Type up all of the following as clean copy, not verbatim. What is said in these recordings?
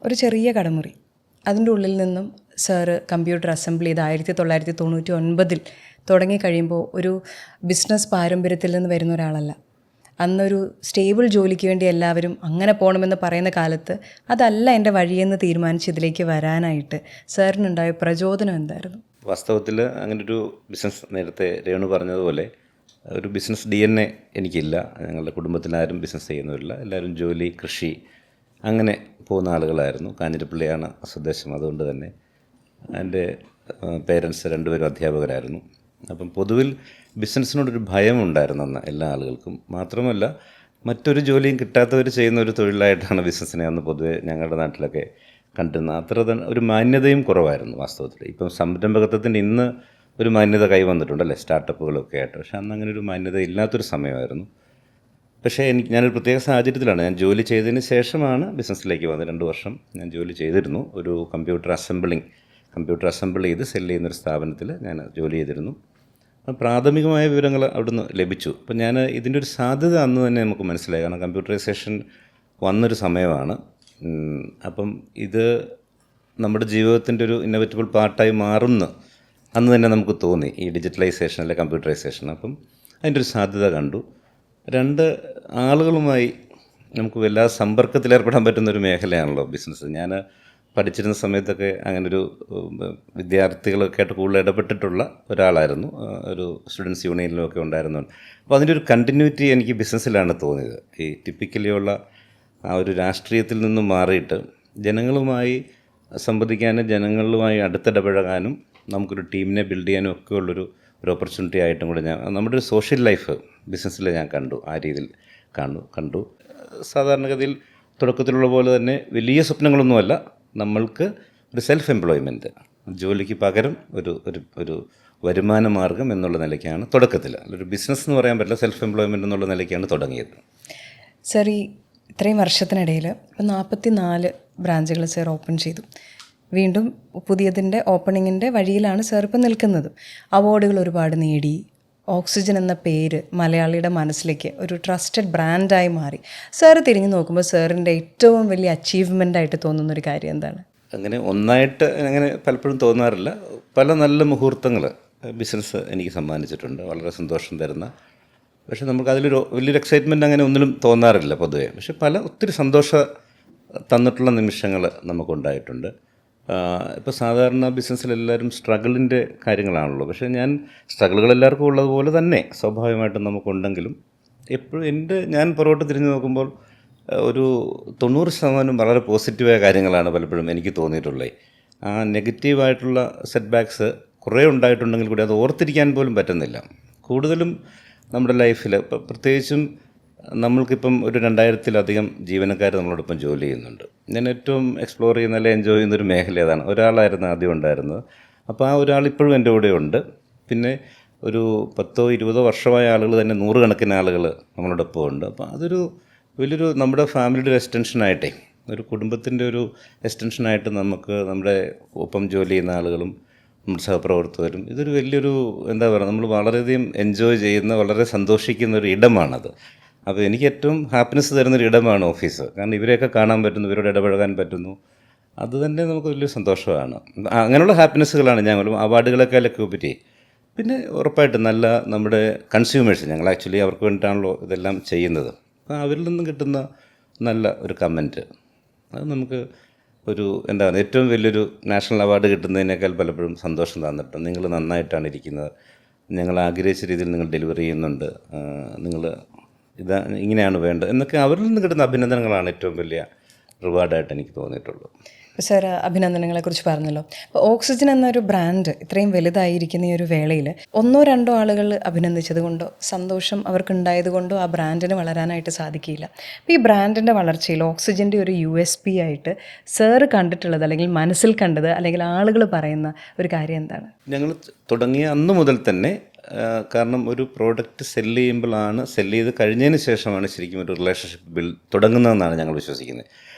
ഒരു ചെറിയ കടമുറി. അതിൻ്റെ ഉള്ളിൽ നിന്നും സാറ് കമ്പ്യൂട്ടർ അസംബിൾ ചെയ്ത് 1999 തുടങ്ങിക്കഴിയുമ്പോൾ ഒരു ബിസിനസ് പാരമ്പര്യത്തിൽ നിന്ന് വരുന്ന ഒരാളല്ല. അന്നൊരു സ്റ്റേബിൾ ജോലിക്ക് വേണ്ടി എല്ലാവരും അങ്ങനെ പോകണമെന്ന് പറയുന്ന കാലത്ത് അതല്ല എൻ്റെ വഴിയെന്ന് തീരുമാനിച്ച് ഇതിലേക്ക് വരാനായിട്ട് സാറിനുണ്ടായ പ്രചോദനം എന്തായിരുന്നു? വാസ്തവത്തിൽ അങ്ങനൊരു ബിസിനസ്, നേരത്തെ രേണു പറഞ്ഞതുപോലെ ഒരു ബിസിനസ് DNA എനിക്കില്ല. ഞങ്ങളുടെ കുടുംബത്തിലാരും ബിസിനസ് ചെയ്യുന്നവരില്ല. എല്ലാവരും ജോലി, കൃഷി അങ്ങനെ പോകുന്ന ആളുകളായിരുന്നു. കാഞ്ഞിരപ്പള്ളിയാണ് സ്വദേശം. അതുകൊണ്ട് തന്നെ എൻ്റെ പേരൻസ് രണ്ടുപേരും അധ്യാപകരായിരുന്നു. അപ്പം പൊതുവിൽ ബിസിനസ്സിനോടൊരു ഭയമുണ്ടായിരുന്നു അന്ന് എല്ലാ ആളുകൾക്കും. മാത്രമല്ല, മറ്റൊരു ജോലിയും കിട്ടാത്തവർ ചെയ്യുന്ന ഒരു തൊഴിലായിട്ടാണ് ബിസിനസ്സിനെ അന്ന് പൊതുവെ ഞങ്ങളുടെ നാട്ടിലൊക്കെ കണ്ടിരുന്നത്. അത്ര തന്നെ ഒരു മാന്യതയും കുറവായിരുന്നു വാസ്തവത്തിൽ. ഇപ്പം സംരംഭകത്വത്തിൻ്റെ ഇന്ന് ഒരു മാന്യത കൈവന്നിട്ടുണ്ടല്ലേ, സ്റ്റാർട്ടപ്പുകളൊക്കെ ആയിട്ട്. പക്ഷെ അന്ന് അങ്ങനെ ഒരു മാന്യത ഇല്ലാത്തൊരു സമയമായിരുന്നു. പക്ഷേ ഞാനൊരു പ്രത്യേക സാഹചര്യത്തിലാണ്. ഞാൻ ജോലി ചെയ്തതിന് ശേഷമാണ് ബിസിനസ്സിലേക്ക് വന്നത്. 2 വർഷം ഞാൻ ജോലി ചെയ്തിരുന്നു. ഒരു കമ്പ്യൂട്ടർ അസംബിൾ ചെയ്ത് സെല്ല് ചെയ്യുന്നൊരു സ്ഥാപനത്തിൽ ഞാൻ ജോലി ചെയ്തിരുന്നു. പ്രാഥമികമായ വിവരങ്ങൾ അവിടുന്ന് ലഭിച്ചു. അപ്പം ഞാൻ ഇതിൻ്റെ ഒരു സാധ്യത അന്ന് തന്നെ നമുക്ക് മനസ്സിലായി. കാരണം കമ്പ്യൂട്ടറൈസേഷൻ വന്നൊരു സമയമാണ്. അപ്പം ഇത് നമ്മുടെ ജീവിതത്തിൻ്റെ ഒരു ഇന്നോവേറ്റബിൾ പാർട്ടായി മാറുന്ന അന്ന് തന്നെ നമുക്ക് തോന്നി, ഈ ഡിജിറ്റലൈസേഷൻ അല്ലെ കമ്പ്യൂട്ടറൈസേഷൻ. അപ്പം അതിൻ്റെ ഒരു സാധ്യത കണ്ടു. 2 ആളുകളുമായി നമുക്ക് വല്ലാതെ സമ്പർക്കത്തിലേർപ്പെടാൻ പറ്റുന്നൊരു മേഖലയാണല്ലോ ബിസിനസ്. ഞാൻ പഠിച്ചിരുന്ന സമയത്തൊക്കെ അങ്ങനൊരു വിദ്യാർത്ഥികളൊക്കെ ആയിട്ട് കൂടുതൽ ഇടപെട്ടിട്ടുള്ള ഒരാളായിരുന്നു. ഒരു സ്റ്റുഡൻസ് യൂണിയനിലൊക്കെ ഉണ്ടായിരുന്നു. അപ്പോൾ അതിൻ്റെ ഒരു കണ്ടിന്യൂറ്റി എനിക്ക് ബിസിനസ്സിലാണ് തോന്നിയത്. ഈ ടിപ്പിക്കലിയുള്ള ആ ഒരു രാഷ്ട്രീയത്തിൽ നിന്നും മാറിയിട്ട് ജനങ്ങളുമായി സംവദിക്കാനും ജനങ്ങളുമായി അടുത്തിടപഴകാനും നമുക്കൊരു ടീമിനെ ബിൽഡ് ചെയ്യാനും ഒക്കെ ഉള്ളൊരു ഓപ്പർച്യൂണിറ്റി ആയിട്ടും കൂടെ നമ്മുടെ ഒരു സോഷ്യൽ ലൈഫ് ബിസിനസ്സിൽ ഞാൻ കണ്ടു. ആ രീതിയിൽ കണ്ടു. സാധാരണഗതിയിൽ തുടക്കത്തിലുള്ള പോലെ തന്നെ വലിയ സ്വപ്നങ്ങളൊന്നുമല്ല. നമ്മൾക്ക് ഒരു സെൽഫ് എംപ്ലോയ്മെൻറ്റ്, ജോലിക്ക് പകരം ഒരു വരുമാന മാർഗം എന്നുള്ള നിലയ്ക്കാണ് തുടക്കത്തിൽ. ഒരു ബിസിനസ് എന്ന് പറയാൻ പറ്റില്ല, സെൽഫ് എംപ്ലോയ്മെൻറ്റ് എന്നുള്ള നിലയ്ക്കാണ് തുടങ്ങിയത്. സർ, ഈ ഇത്രയും വർഷത്തിനിടയിൽ ഇപ്പം 44 ബ്രാഞ്ചുകൾ സർ ഓപ്പൺ ചെയ്തു. വീണ്ടും പുതിയതിൻ്റെ ഓപ്പണിങ്ങിൻ്റെ വഴിയിലാണ് സാർ ഇപ്പം നിൽക്കുന്നത്. അവാർഡുകൾ ഒരുപാട് നേടി. ഓക്സിജൻ എന്ന പേര് മലയാളിയുടെ മനസ്സിലേക്ക് ഒരു ട്രസ്റ്റഡ് ബ്രാൻഡായി മാറി. സാർ തിരിഞ്ഞു നോക്കുമ്പോൾ സാറിൻ്റെ ഏറ്റവും വലിയ അച്ചീവ്മെൻ്റായിട്ട് തോന്നുന്നൊരു കാര്യം എന്താണ്? അങ്ങനെ ഒന്നായിട്ട് അങ്ങനെ പലപ്പോഴും തോന്നാറില്ല. പല നല്ല മുഹൂർത്തങ്ങൾ ബിസിനസ് എനിക്ക് സമ്മാനിച്ചിട്ടുണ്ട്, വളരെ സന്തോഷം തരുന്ന. പക്ഷേ നമുക്ക് അതിലൊരു വലിയൊരു എക്സൈറ്റ്മെൻറ്റ് അങ്ങനെ ഒന്നിലും തോന്നാറില്ല പൊതുവെ. പക്ഷെ ഒത്തിരി സന്തോഷം തന്നിട്ടുള്ള നിമിഷങ്ങൾ നമുക്കുണ്ടായിട്ടുണ്ട്. ഇപ്പോൾ സാധാരണ ബിസിനസ്സിലെല്ലാവരും സ്ട്രഗിളിൻ്റെ കാര്യങ്ങളാണല്ലോ. പക്ഷേ സ്ട്രഗിളുകൾ എല്ലാവർക്കും ഉള്ളതുപോലെ തന്നെ സ്വാഭാവികമായിട്ടും നമുക്കുണ്ടെങ്കിലും എപ്പോഴും ഞാൻ പുറകോട്ട് തിരിഞ്ഞു നോക്കുമ്പോൾ ഒരു 90% വളരെ പോസിറ്റീവായ കാര്യങ്ങളാണ് പലപ്പോഴും എനിക്ക് തോന്നിയിട്ടുള്ളത്. ആ നെഗറ്റീവായിട്ടുള്ള സെറ്റ് ബാക്ക്സ് കുറേ ഉണ്ടായിട്ടുണ്ടെങ്കിൽ കൂടി അത് ഓർത്തിരിക്കാൻ പോലും പറ്റുന്നില്ല. കൂടുതലും നമ്മുടെ ലൈഫിൽ ഇപ്പം പ്രത്യേകിച്ചും നമ്മൾക്കിപ്പം ഒരു 2000-ലധികം ജീവനക്കാർ നമ്മളോടൊപ്പം ജോലി ചെയ്യുന്നുണ്ട്. ഞാൻ ഏറ്റവും എക്സ്പ്ലോർ ചെയ്യുന്ന അല്ലെങ്കിൽ എൻജോയ് ചെയ്യുന്നൊരു മേഖല അതാണ്. ഒരാളായിരുന്നു ആദ്യം ഉണ്ടായിരുന്നത്. അപ്പോൾ ആ ഒരാൾ ഇപ്പോഴും എൻ്റെ കൂടെ ഉണ്ട്. പിന്നെ ഒരു 10-20 വർഷമായ ആളുകൾ തന്നെ 100 കണക്കിന് ആളുകൾ നമ്മളോടൊപ്പം ഉണ്ട്. അപ്പോൾ അതൊരു വലിയൊരു നമ്മുടെ ഫാമിലിയുടെ ഒരു എക്സ്റ്റൻഷനായിട്ടേ, ഒരു കുടുംബത്തിൻ്റെ ഒരു എക്സ്റ്റൻഷനായിട്ട് നമുക്ക് നമ്മുടെ ഒപ്പം ജോലി ചെയ്യുന്ന ആളുകളും നമ്മുടെ സഹപ്രവർത്തകരും ഇതൊരു വലിയൊരു എന്താ പറയുക, നമ്മൾ വളരെയധികം എൻജോയ് ചെയ്യുന്ന, വളരെ സന്തോഷിക്കുന്ന ഒരു ഇടമാണത്. അപ്പോൾ എനിക്ക് ഏറ്റവും ഹാപ്പിനെസ് തരുന്നൊരു ഇടമാണ് ഓഫീസ്. കാരണം ഇവരെയൊക്കെ കാണാൻ പറ്റുന്നു, ഇവരോട് ഇടപഴകാൻ പറ്റുന്നു. അത് തന്നെ നമുക്ക് വലിയ സന്തോഷമാണ്. അങ്ങനെയുള്ള ഹാപ്പിനെസ്സുകളാണ് ഞങ്ങളും അവാർഡുകളെക്കാളൊക്കെ ഉപരി. പിന്നെ ഉറപ്പായിട്ടും നല്ല നമ്മുടെ കൺസ്യൂമേഴ്സ്, ഞങ്ങൾ ആക്ച്വലി അവർക്ക് വേണ്ടിയിട്ടാണല്ലോ ഇതെല്ലാം ചെയ്യുന്നത്. അപ്പോൾ അവരിൽ നിന്നും കിട്ടുന്ന നല്ല ഒരു കമൻറ്റ്, അത് നമുക്ക് ഒരു എന്താ പറയുക, ഏറ്റവും വലിയൊരു നാഷണൽ അവാർഡ് കിട്ടുന്നതിനേക്കാൾ പലപ്പോഴും സന്തോഷം തന്നിട്ടുണ്ട്. നിങ്ങൾ നന്നായിട്ടാണ് ഇരിക്കുന്നത്, ഞങ്ങൾ ആഗ്രഹിച്ച രീതിയിൽ നിങ്ങൾ ഡെലിവറി ചെയ്യുന്നുണ്ട്, നിങ്ങൾ ഇങ്ങനെയാണ് വേണ്ടത് എന്നൊക്കെ അവരിൽ നിന്ന് കിട്ടുന്ന അഭിനന്ദനങ്ങളാണ് ഏറ്റവും വലിയ റിവാർഡായിട്ട് എനിക്ക് തോന്നിയിട്ടുള്ളത്. സാർ അഭിനന്ദനങ്ങളെക്കുറിച്ച് പറഞ്ഞല്ലോ. അപ്പോൾ ഓക്സിജൻ എന്നൊരു ബ്രാൻഡ് ഇത്രയും വലുതായിരിക്കുന്ന ഈ ഒരു വേളയിൽ 1-2 ആളുകൾ അഭിനന്ദിച്ചത് കൊണ്ടോ സന്തോഷം അവർക്കുണ്ടായത് കൊണ്ടോ ആ ബ്രാൻഡിന് വളരാനായിട്ട് സാധിക്കില്ല. അപ്പോൾ ഈ ബ്രാൻഡിൻ്റെ വളർച്ചയിൽ ഓക്സിജൻ്റെ ഒരു USP ആയിട്ട് സാർ കണ്ടിട്ടുള്ളത്, അല്ലെങ്കിൽ മനസ്സിൽ കണ്ടത്, അല്ലെങ്കിൽ ആളുകൾ പറയുന്ന ഒരു കാര്യം എന്താണ്? ഞങ്ങൾ തുടങ്ങിയ അന്ന് മുതൽ തന്നെ, കാരണം ഒരു പ്രോഡക്റ്റ് സെല്ല് ചെയ്ത് കഴിഞ്ഞതിന് ശേഷമാണ് ശരിക്കും ഒരു റിലേഷൻഷിപ്പ് തുടങ്ങുന്നതെന്നാണ് ഞങ്ങൾ വിശ്വസിക്കുന്നത്.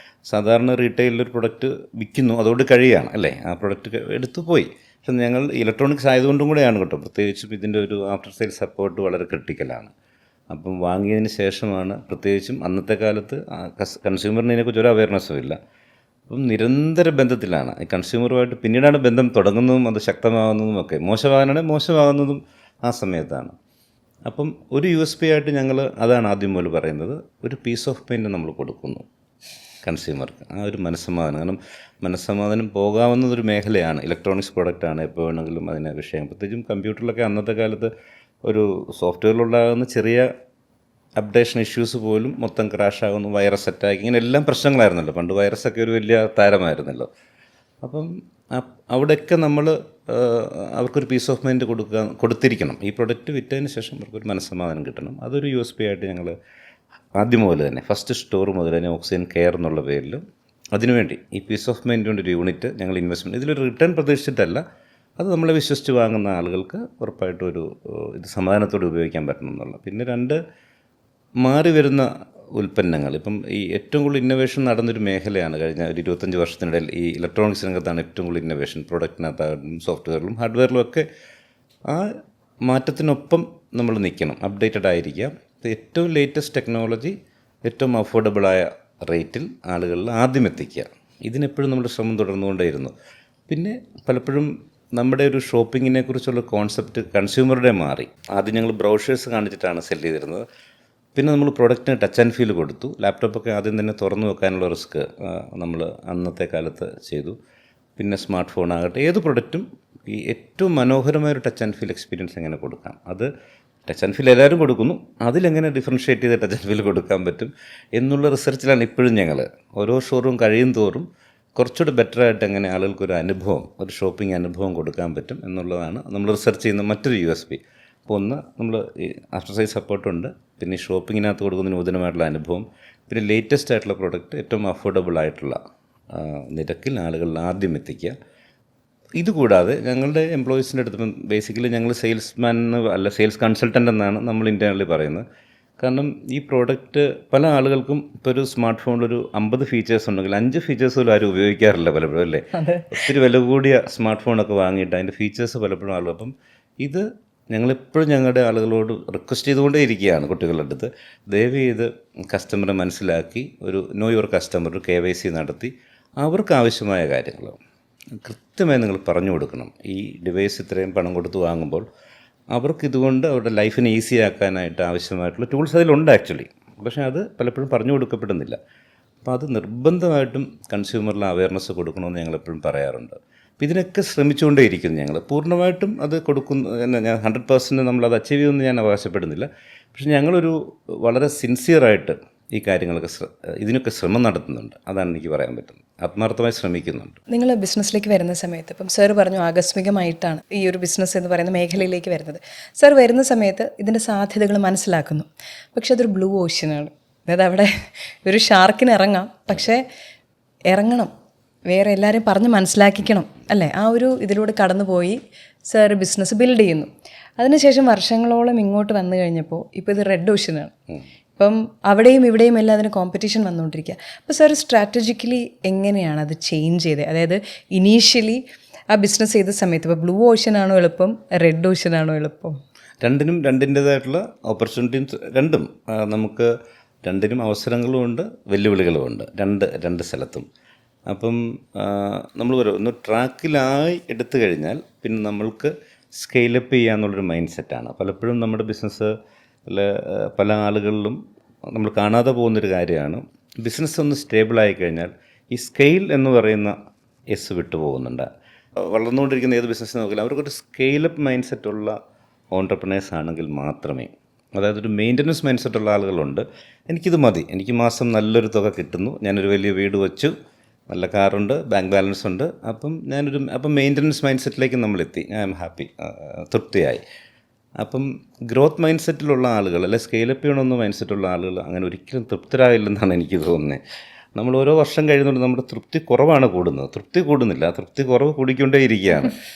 സാധാരണ റീറ്റെയിലൊരു പ്രൊഡക്റ്റ് വിൽക്കുന്നു, അതോട് കഴിയുകയാണ് അല്ലേ, ആ പ്രൊഡക്റ്റ് എടുത്തു പോയി. പക്ഷെ ഞങ്ങൾ ഇലക്ട്രോണിക്സ് ആയതുകൊണ്ടും കൂടെയാണ് കേട്ടോ, പ്രത്യേകിച്ചും ഇതിൻ്റെ ഒരു ആഫ്റ്റർ സെയിൽ സപ്പോർട്ട് വളരെ ക്രിട്ടിക്കലാണ്. അപ്പം വാങ്ങിയതിന് ശേഷമാണ്, പ്രത്യേകിച്ചും അന്നത്തെ കാലത്ത് കൺസ്യൂമറിന് ഇതിനെക്കുറിച്ച് ഒരു അവയർനെസ്സും ഇല്ല. അപ്പം നിരന്തര ബന്ധത്തിലാണ് ഈ കൺസ്യൂമറുമായിട്ട്. പിന്നീടാണ് ബന്ധം തുടങ്ങുന്നതും അത് ശക്തമാകുന്നതും ഒക്കെ. മോശമാകാനാണെങ്കിൽ മോശമാകുന്നതും ആ സമയത്താണ്. അപ്പം ഒരു USP ആയിട്ട് ഞങ്ങൾ അതാണ് ആദ്യം മുതൽ പറയുന്നത്, ഒരു പീസ് ഓഫ് മൈൻഡ് നമ്മൾ കൊടുക്കുന്നു കൺസ്യൂമർക്ക്, ആ ഒരു മനസ്സമാധാനം. കാരണം മനസ്സമാധാനം പോകാവുന്നതൊരു മേഖലയാണ്, ഇലക്ട്രോണിക്സ് പ്രോഡക്റ്റാണ്, എപ്പോൾ വേണമെങ്കിലും അതിനെ വിഷയം. പ്രത്യേകിച്ചും കമ്പ്യൂട്ടറിലൊക്കെ അന്നത്തെ കാലത്ത് ഒരു സോഫ്റ്റ്വെയറിലുണ്ടാകുന്ന ചെറിയ അപ്ഡേഷൻ ഇഷ്യൂസ് പോലും മൊത്തം ക്രാഷാകുന്നു, വൈറസ് അറ്റാക്ക്, ഇങ്ങനെ എല്ലാം പ്രശ്നങ്ങളായിരുന്നല്ലോ പണ്ട്. വൈറസൊക്കെ ഒരു വലിയ താരമായിരുന്നല്ലോ. അപ്പം അവിടെയൊക്കെ നമ്മൾ അവർക്കൊരു പീസ് ഓഫ് മൈൻഡ് കൊടുത്തിരിക്കണം. ഈ പ്രൊഡക്റ്റ് വിറ്റതിന് ശേഷം അവർക്കൊരു മനസ്സമാധാനം കിട്ടണം. അതൊരു USP ആയിട്ട് ഞങ്ങൾ ആദ്യം മുതൽ തന്നെ, ഫസ്റ്റ് സ്റ്റോർ മുതൽ തന്നെ ഓക്സിജൻ കെയർ എന്നുള്ള പേരിൽ അതിനുവേണ്ടി ഈ പീസ് ഓഫ് മൈൻഡ് കൊണ്ട് ഒരു യൂണിറ്റ് ഞങ്ങൾ ഇൻവെസ്റ്റ്മെൻറ്റ്, ഇതിലൊരു റിട്ടേൺ പ്രതീക്ഷിച്ചിട്ടല്ല, അത് നമ്മളെ വിശ്വസിച്ച് വാങ്ങുന്ന ആളുകൾക്ക് ഉറപ്പായിട്ടും ഒരു ഇത് സമാധാനത്തോടെ ഉപയോഗിക്കാൻ പറ്റണം എന്നുള്ള. പിന്നെ 2, മാറി വരുന്ന ഉൽപ്പന്നങ്ങൾ. ഇപ്പം ഈ ഏറ്റവും കൂടുതൽ ഇന്നൊവേഷൻ നടന്നൊരു മേഖലയാണ് കഴിഞ്ഞ ഒരു 25 വർഷത്തിനിടയിൽ ഈ ഇലക്ട്രോണിക്സ് രംഗത്താണ് ഏറ്റവും കൂടുതൽ ഇന്നൊവേഷൻ. പ്രൊഡക്റ്റിനകത്താകും സോഫ്റ്റ്വെയറിലും ഹാർഡ്വെയറിലും ഒക്കെ ആ മാറ്റത്തിനൊപ്പം നമ്മൾ നിൽക്കണം, അപ്ഡേറ്റഡ് ആയിരിക്കാം. ഏറ്റവും ലേറ്റസ്റ്റ് ടെക്നോളജി ഏറ്റവും അഫോർഡബിളായ റേറ്റിൽ ആളുകളിൽ ആദ്യം എത്തിക്കുക, ഇതിനെപ്പോഴും നമ്മുടെ ശ്രമം തുടർന്നുകൊണ്ടേയിരുന്നു. പിന്നെ പലപ്പോഴും നമ്മുടെ ഒരു ഷോപ്പിങ്ങിനെ കുറിച്ചുള്ള കോൺസെപ്റ്റ് കൺസ്യൂമറുടെ മാറി. ആദ്യം ഞങ്ങൾ ബ്രൗഷേഴ്സ് കാണിച്ചിട്ടാണ് സെല് ചെയ്തിരുന്നത്. പിന്നെ നമ്മൾ പ്രൊഡക്റ്റിന് ടച്ച് ആൻഡ് ഫീൽ കൊടുത്തു. ലാപ്ടോപ്പൊക്കെ ആദ്യം തന്നെ തുറന്നു വെക്കാനുള്ള റിസ്ക് നമ്മൾ അന്നത്തെ കാലത്ത് ചെയ്തു. പിന്നെ സ്മാർട്ട് ഫോൺ ആകട്ടെ, ഏത് പ്രൊഡക്റ്റും ഈ ഏറ്റവും മനോഹരമായൊരു ടച്ച് ആൻഡ് ഫീൽ എക്സ്പീരിയൻസ് എങ്ങനെ കൊടുക്കാം, അത് ടച്ച് ആൻഡ് ഫീൽ എല്ലാവരും കൊടുക്കുന്നു, അതിലെങ്ങനെ ഡിഫറൻഷ്യേറ്റ് ചെയ്ത് ടച്ച് ആൻഡ് ഫീൽ കൊടുക്കാൻ പറ്റും എന്നുള്ള റിസർച്ചിലാണ് ഇപ്പോഴും ഞങ്ങൾ. ഓരോ ഷോറൂം കഴിയും തോറും കുറച്ചുകൂടി ബെറ്ററായിട്ട് എങ്ങനെ ആളുകൾക്കൊരു അനുഭവം, ഒരു ഷോപ്പിംഗ് അനുഭവം കൊടുക്കാൻ പറ്റും എന്നുള്ളതാണ് നമ്മൾ റിസർച്ച് ചെയ്യുന്ന മറ്റൊരു USP. അപ്പോൾ ഒന്ന്, നമ്മൾ ഈ ആഫ്റ്റർ സെയിൽ സപ്പോർട്ടുണ്ട്, പിന്നെ ഈ ഷോപ്പിങ്ങിനകത്ത് കൊടുക്കുന്ന നൂതനമായിട്ടുള്ള അനുഭവം, പിന്നെ ലേറ്റസ്റ്റ് ആയിട്ടുള്ള പ്രോഡക്റ്റ് ഏറ്റവും അഫോർഡബിൾ ആയിട്ടുള്ള നിരക്കിൽ ആളുകളിൽ ആദ്യം എത്തിക്കുക. ഇതുകൂടാതെ ഞങ്ങളുടെ എംപ്ലോയീസിൻ്റെ അടുത്ത് ബേസിക്കലി ഞങ്ങൾ സെയിൽസ്മാൻ അല്ല, സെയിൽസ് കൺസൾട്ടൻ്റ് എന്നാണ് നമ്മൾ ഇൻറ്റേർണലി പറയുന്നത്. കാരണം ഈ പ്രോഡക്റ്റ് പല ആളുകൾക്കും ഇപ്പോൾ ഒരു സ്മാർട്ട് ഫോണിലൊരു 50 ഫീച്ചേഴ്സ് ഉണ്ടെങ്കിൽ 5 ഫീച്ചേഴ്സ് പോലും ആരും ഉപയോഗിക്കാറില്ല പലപ്പോഴും, അല്ലേ? ഒത്തിരി വില കൂടിയ സ്മാർട്ട് ഫോണൊക്കെ വാങ്ങിയിട്ട് അതിൻ്റെ ഫീച്ചേഴ്സ് പലപ്പോഴും ആളുകൾ. അപ്പം ഇത് ഞങ്ങളെപ്പോഴും ഞങ്ങളുടെ ആളുകളോട് റിക്വസ്റ്റ് ചെയ്തുകൊണ്ടേ ഇരിക്കുകയാണ് കുട്ടികളുടെ അടുത്ത്, ദയവ് ചെയ്ത് കസ്റ്റമറെ മനസ്സിലാക്കി ഒരു നോ യുവർ കസ്റ്റമർ, ഒരു KYC നടത്തി അവർക്ക് ആവശ്യമായ കാര്യങ്ങൾ കൃത്യമായി നിങ്ങൾ പറഞ്ഞു കൊടുക്കണം. ഈ ഡിവൈസ് ഇത്രയും പണം കൊടുത്ത് വാങ്ങുമ്പോൾ അവർക്ക് ഇതുകൊണ്ട് അവരുടെ ലൈഫിനെ ഈസി ആക്കാനായിട്ട് ആവശ്യമായിട്ടുള്ള ടൂൾസ് അതിലുണ്ട് ആക്ച്വലി, പക്ഷേ അത് പലപ്പോഴും പറഞ്ഞു കൊടുക്കപ്പെടുന്നില്ല. അപ്പോൾ അത് നിർബന്ധമായിട്ടും കൺസ്യൂമറിൽ അവയർനെസ് കൊടുക്കണമെന്ന് ഞങ്ങളെപ്പോഴും പറയാറുണ്ട്. അപ്പോൾ ഇതിനൊക്കെ ശ്രമിച്ചുകൊണ്ടേയിരിക്കുന്നു ഞങ്ങൾ. പൂർണ്ണമായിട്ടും അത് കൊടുക്കുന്ന ഞാൻ 100% നമ്മളത് അച്ചീവ് ചെയ്യുമെന്ന് ഞാൻ അവകാശപ്പെടുന്നില്ല. പക്ഷേ ഞങ്ങളൊരു വളരെ സിൻസിയറായിട്ട് ഈ കാര്യങ്ങളൊക്കെ ഇതിനൊക്കെ ശ്രമം നടത്തുന്നുണ്ട്. അതാണ് എനിക്ക് പറയാൻ പറ്റുന്നത്. ആത്മാർത്ഥമായി ശ്രമിക്കുന്നുണ്ട്. നിങ്ങൾ ബിസിനസ്സിലേക്ക് വരുന്ന സമയത്ത്, ഇപ്പം സാർ പറഞ്ഞു ആകസ്മികമായിട്ടാണ് ഈ ഒരു ബിസിനസ് എന്ന് പറയുന്ന മേഖലയിലേക്ക് വരുന്നത്. സാർ വരുന്ന സമയത്ത് ഇതിൻ്റെ സാധ്യതകൾ മനസ്സിലാക്കുന്നു, പക്ഷെ അതൊരു ബ്ലൂ ഓഷ്യനാണ്. അതായത് അവിടെ ഒരു ഷാർക്കിന് ഇറങ്ങാം, പക്ഷേ ഇറങ്ങണം, വേറെ എല്ലാവരെയും പറഞ്ഞ് മനസ്സിലാക്കിക്കണം, അല്ലേ? ആ ഒരു ഇതിലൂടെ കടന്നുപോയി സാർ ബിസിനസ് ബിൽഡ് ചെയ്യുന്നു. അതിനുശേഷം വർഷങ്ങളോളം ഇങ്ങോട്ട് വന്നു കഴിഞ്ഞപ്പോൾ ഇപ്പോൾ ഇത് റെഡ് ഓഷ്യനാണ്. ഇപ്പം അവിടെയും ഇവിടെയും എല്ലാം അതിന് കോമ്പറ്റീഷൻ വന്നുകൊണ്ടിരിക്കുക. അപ്പോൾ സാർ സ്ട്രാറ്റജിക്കലി എങ്ങനെയാണ് അത് ചേഞ്ച് ചെയ്തത്? അതായത് ഇനീഷ്യലി ആ ബിസിനസ് ചെയ്ത സമയത്ത് ഇപ്പോൾ ബ്ലൂ ഓഷ്യനാണോ എളുപ്പം, റെഡ് ഓഷ്യനാണോ എളുപ്പം? രണ്ടിനും രണ്ടിൻ്റേതായിട്ടുള്ള ഓപ്പർച്യൂണിറ്റീസ്, നമുക്ക് രണ്ടിനും അവസരങ്ങളും ഉണ്ട്, വെല്ലുവിളികളും ഉണ്ട്, രണ്ട് സ്ഥലത്തും. അപ്പം നമ്മൾ ഒന്ന് ട്രാക്കിലായി എടുത്തു കഴിഞ്ഞാൽ പിന്നെ നമ്മൾക്ക് സ്കെയിലപ്പ് ചെയ്യാന്നുള്ളൊരു മൈൻഡ് സെറ്റാണ്. പലപ്പോഴും നമ്മുടെ ബിസിനസ് പല ആളുകളിലും നമ്മൾ കാണാതെ പോകുന്നൊരു കാര്യമാണ്. ബിസിനസ് ഒന്ന് സ്റ്റേബിളായി കഴിഞ്ഞാൽ ഈ സ്കെയിൽ എന്ന് പറയുന്ന വിട്ടു പോകുന്നുണ്ട്. വളർന്നുകൊണ്ടിരിക്കുന്ന ഏത് ബിസിനസ് നോക്കിയാലും അവർക്കൊരു സ്കെയിലപ്പ് മൈൻഡ് സെറ്റുള്ള ഓൺട്രപ്രണേഴ്സ് ആണെങ്കിൽ മാത്രമേ, അതായത് ഒരു മെയിൻ്റനൻസ് മൈൻഡ് സെറ്റുള്ള ആളുകളുണ്ട്. എനിക്കിത് മതി, എനിക്ക് മാസം നല്ലൊരു തുക കിട്ടുന്നു, ഞാനൊരു വലിയ വീട് വെച്ചു, നല്ല കാറുണ്ട്, ബാങ്ക് ബാലൻസ് ഉണ്ട്, അപ്പം മെയിൻ്റനൻസ് മൈൻഡ് സെറ്റിലേക്ക് നമ്മളെത്തി, ഐ ആം ഹാപ്പി, തൃപ്തിയായി. അപ്പം ഗ്രോത്ത് മൈൻഡ് സെറ്റിലുള്ള ആളുകൾ, അല്ലെ സ്കെയിലപ്പ് ചെയ്യണമെന്ന് മൈൻഡ് സെറ്റുള്ള ആളുകൾ അങ്ങനെ ഒരിക്കലും തൃപ്തരാകില്ലെന്നാണ് എനിക്ക് തോന്നുന്നത്. നമ്മൾ ഓരോ വർഷം കഴിയുന്നുണ്ട് നമ്മുടെ തൃപ്തി കുറവാണ് കൂടുന്നത്, തൃപ്തി കൂടുന്നില്ല, തൃപ്തി കുറവ് കൂടിക്കൊണ്ടേ ഇരിക്കുകയാണ്.